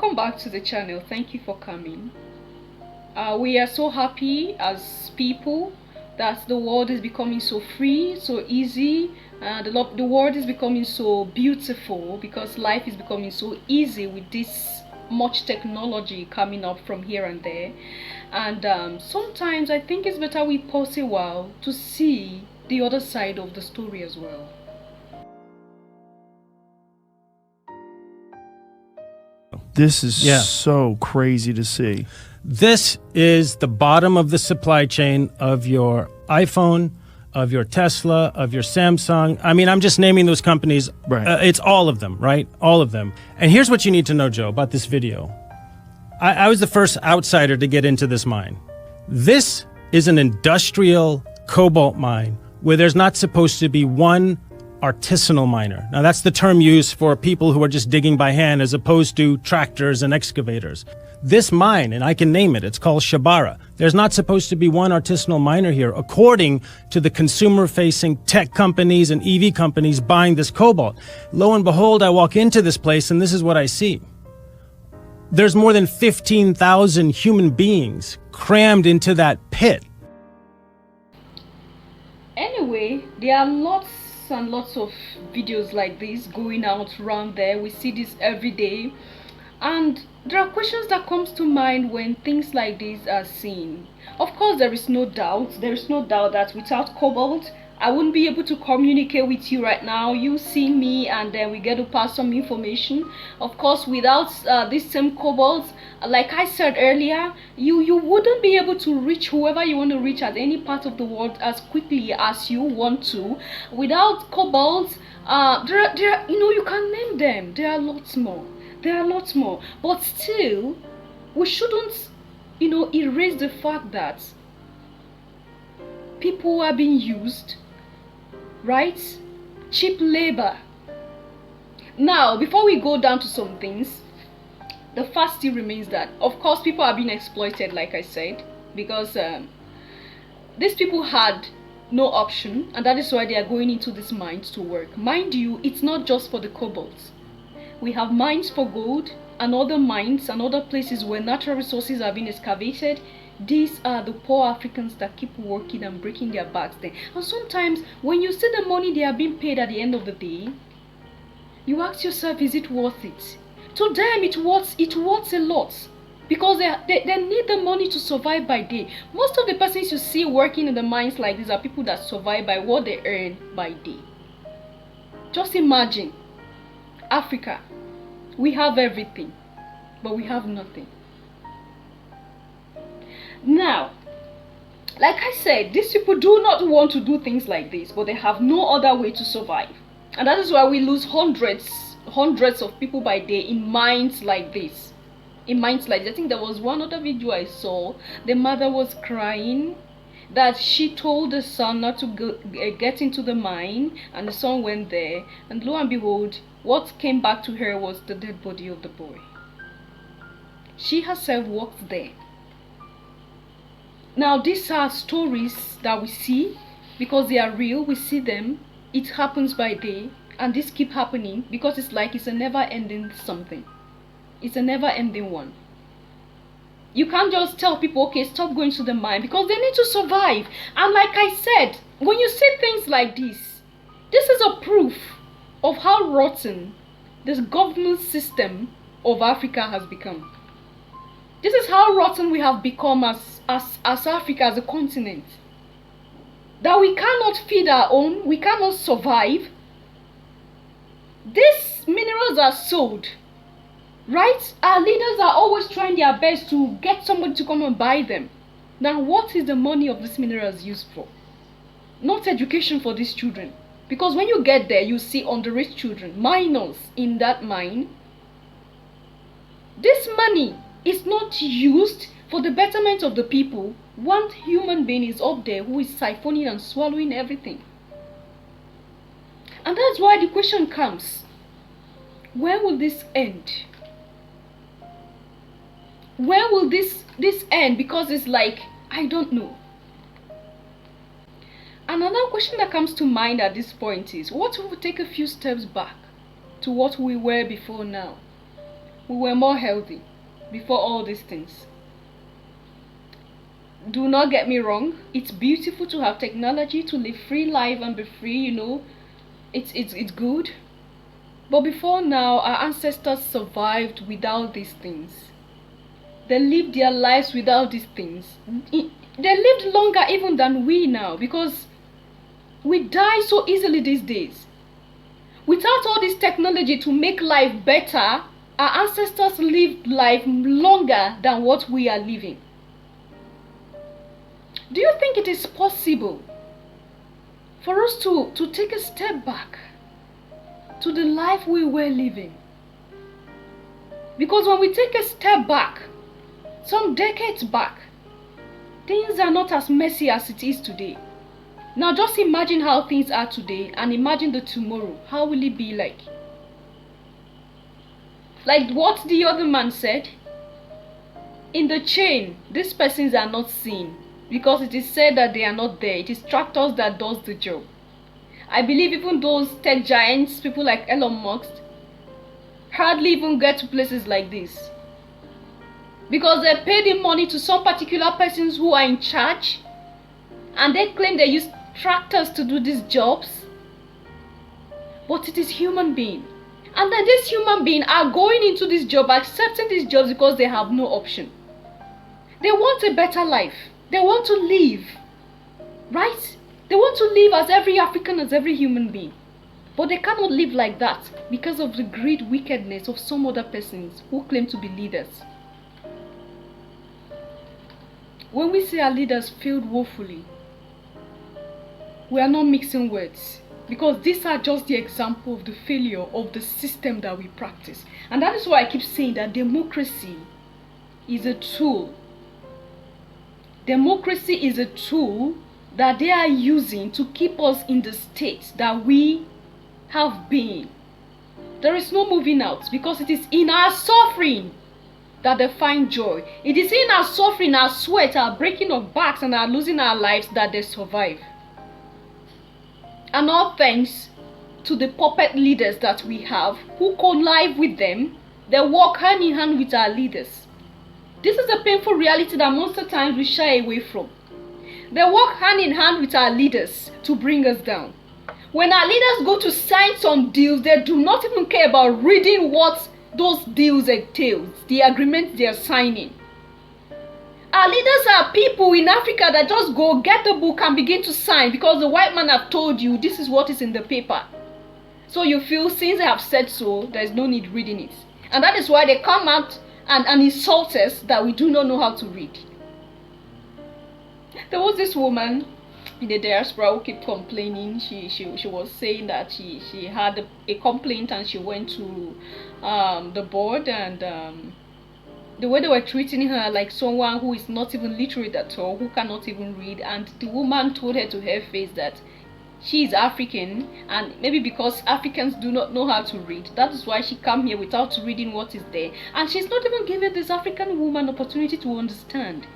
welcome back to the channel. Thank you for coming. We are so happy as people that the world is becoming so free, so easy, and the world is becoming so beautiful because life is becoming so easy with this much technology coming up from here and there. And sometimes I think it's better we pause a while to see the other side of the story as well. This is so crazy to see. This is the bottom of the supply chain of your iPhone, of your Tesla, of your Samsung. I mean, I'm just naming those companies. Right. It's all of them, right? All of them. And here's what you need to know, Joe, about this video. I was the first outsider to get into this mine. This is an industrial cobalt mine where there's not supposed to be one artisanal miner. Now, that's the term used for people who are just digging by hand as opposed to tractors and excavators. This mine, and I can name it, it's called Shabara. There's not supposed to be one artisanal miner here, according to the consumer-facing tech companies and EV companies buying this cobalt. Lo and behold, I walk into this place and this is what I see. There's more than 15,000 human beings crammed into that pit. Anyway, there are lots and lots of videos like this going out around there. We see this every day, and there are questions that comes to mind when things like this are seen. Of course, there is no doubt that without cobalt I wouldn't be able to communicate with you right now. You see me and then we get to pass some information. Of course, without this same cobalt, like I said earlier, you wouldn't be able to reach whoever you want to reach at any part of the world as quickly as you want to. Without cobalt, you can name them. There are lots more. But still, we shouldn't, erase the fact that people are being used, right? Cheap labor. Now, before we go down to some things, the fact still remains that, of course, people are being exploited, like I said, because these people had no option, and that is why they are going into these mines to work. Mind you, it's not just for the cobalt. We have mines for gold and other mines and other places where natural resources are being excavated. These are the poor Africans that keep working and breaking their backs there. And sometimes when you see the money they are being paid at the end of the day, you ask yourself, is it worth it? To them, it worth a lot, because they need the money to survive by day. Most of the persons you see working in the mines like these are people that survive by what they earn by day. Just imagine, Africa, we have everything, but we have nothing. Now, like I said, these people do not want to do things like this, but they have no other way to survive. And that is why we lose hundreds of people by day in mines like this. I think there was one other video I saw. The mother was crying that she told the son not to get into the mine, and the son went there, and lo and behold, what came back to her was the dead body of the boy. She herself walked there. Now, these are stories that we see because they are real. We see them. It happens by day, and this keep happening because it's a never-ending something. It's a never-ending one. You can't just tell people, okay, stop going to the mine, because they need to survive. And like I said, when you see things like this is a proof of how rotten this governance system of Africa has become. This is how rotten we have become as Africa, as a continent. That we cannot feed our own, we cannot survive. These minerals are sold, right? Our leaders are always trying their best to get somebody to come and buy them. Now, what is the money of these minerals used for? Not education for these children. Because when you get there, you see underage children, minors in that mine. This money is not used for the betterment of the people. One human being is up there who is siphoning and swallowing everything. And that's why the question comes, where will this end? Where will this end? Because it's like, I don't know. Another question that comes to mind at this point is, what if we take a few steps back to what we were before now? we were more healthy before all these things. Do not get me wrong, it's beautiful to have technology, to live free life and be free, you know. It's good. But before now, our ancestors survived without these things. They lived their lives without these things. They lived longer even than we now, because we die so easily these days. Without all this technology to make life better, our ancestors lived life longer than what we are living. Do you think it is possible for us to take a step back to the life we were living? Because when we take a step back, some decades back, things are not as messy as it is today. Now just imagine how things are today and imagine the tomorrow. How will it be like? Like what the other man said, in the chain, these persons are not seen because it is said that they are not there. It is tractors that does the job. I believe even those tech giants, people like Elon Musk, hardly even get to places like this, because they pay the money to some particular persons who are in charge, and they claim they use tractors to do these jobs. But it is human being, and then these human beings are going into this job, accepting these jobs because they have no option. They want a better life. They want to live, right? They want to live as every African, as every human being. But they cannot live like that because of the greed, wickedness of some other persons who claim to be leaders. When we say our leaders failed woefully, we are not mixing words, because these are just the example of the failure of the system that we practice. And that is why I keep saying that democracy is a tool. Democracy is a tool that they are using to keep us in the state that we have been. There is no moving out, because it is in our suffering that they find joy. It is in our suffering, our sweat, our breaking of backs, and our losing our lives that they survive. And all thanks to the puppet leaders that we have, who connive with them. They work hand in hand with our leaders. This is a painful reality that most of the times we shy away from. They work hand in hand with our leaders to bring us down. When our leaders go to sign some deals, they do not even care about reading what those deals entail, the agreements they are signing. Our leaders are people in Africa that just go get the book and begin to sign because the white man have told you this is what is in the paper. So you feel, since they have said so, there is no need reading it. And that is why they come out and insult us that we do not know how to read. There was this woman in the diaspora who kept complaining. She was saying that she had a complaint, and she went to the board, and the way they were treating her like someone who is not even literate at all, who cannot even read. And the woman told her to her face that she is African, and maybe because Africans do not know how to read, that is why she come here without reading what is there. And she's not even giving this African woman opportunity to understand,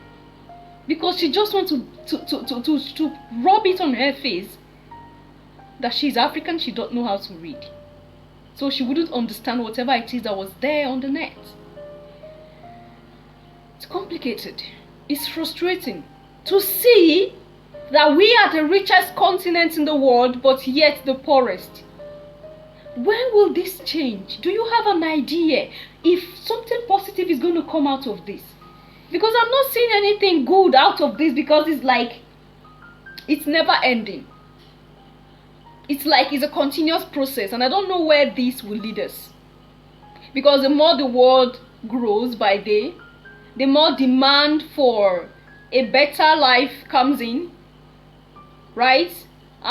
because she just wants to rub it on her face that she's African, she don't know how to read, so she wouldn't understand whatever it is that was there on the net. It's complicated. It's frustrating to see that we are the richest continent in the world, but yet the poorest. When will this change? Do you have an idea if something positive is going to come out of this? Because I'm not seeing anything good out of this, because it's like it's never ending. It's like it's a continuous process, and I don't know where this will lead us. Because the more the world grows by day, the more demand for a better life comes in, right? We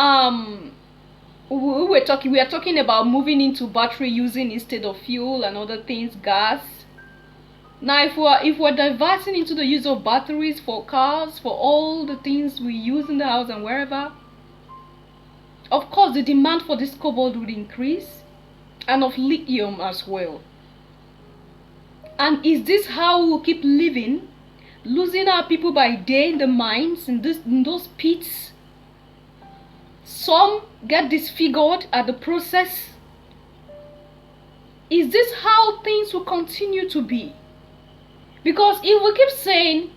are talking about moving into battery using instead of fuel and other things, gas. Now if we're diverting into the use of batteries for cars, for all the things we use in the house and wherever, of course the demand for this cobalt would increase, and of lithium as well. And is this how we will keep living, losing our people by day in the mines, in those pits? Some get disfigured at the process. Is this how things will continue to be? Because if we keep saying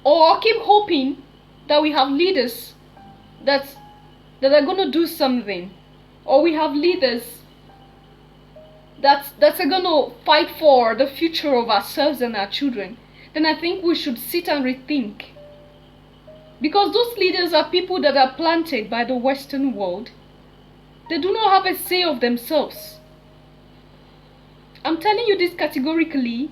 or keep hoping that we have leaders that are going to do something, or we have leaders that are going to fight for the future of ourselves and our children, then I think we should sit and rethink. Because those leaders are people that are planted by the Western world. They do not have a say of themselves. I'm telling you this categorically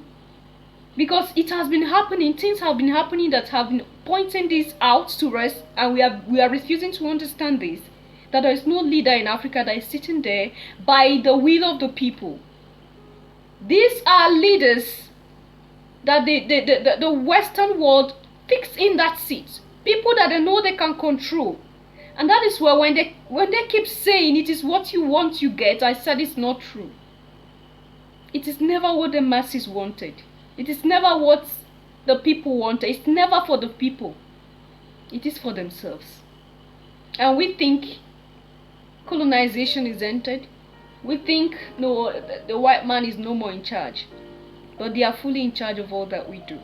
because it has been happening. Things have been happening that have been pointing this out to us, and we are refusing to understand this. That there is no leader in Africa that is sitting there by the will of the people. These are leaders that the Western world fix in that seat. People that they know they can control. And that is where when they keep saying it is what you want you get, I said it's not true. It is never what the masses wanted. It is never what the people wanted. It's never for the people. It is for themselves. And we think colonization is ended. We think no, the white man is no more in charge. But they are fully in charge of all that we do.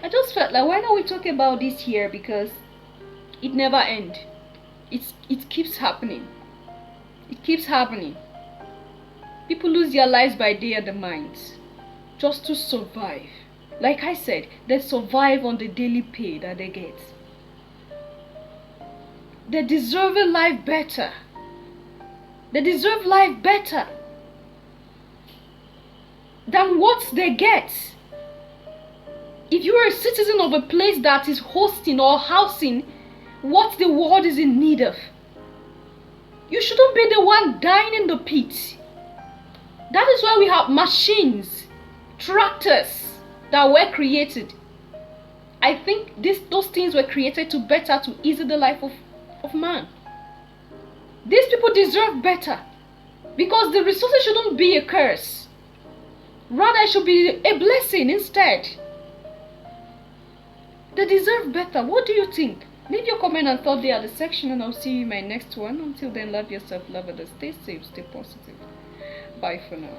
I just felt like, why don't we talk about this here? Because it never ends. It keeps happening. It keeps happening. People lose their lives by day and the minds just to survive. Like I said, they survive on the daily pay that they get. They deserve a life better. They deserve life better than what they get. If you are a citizen of a place that is hosting or housing what the world is in need of, you shouldn't be the one dying in the pit. That is why we have machines, tractors that were created. I think those things were created to ease the life of man. These people deserve better, because the resources shouldn't be a curse. Rather, it should be a blessing instead. They deserve better. What do you think? Leave your comment and thought there at the section, and I'll see you in my next one. Until then, love yourself, love others, stay safe, stay positive. Bye for now.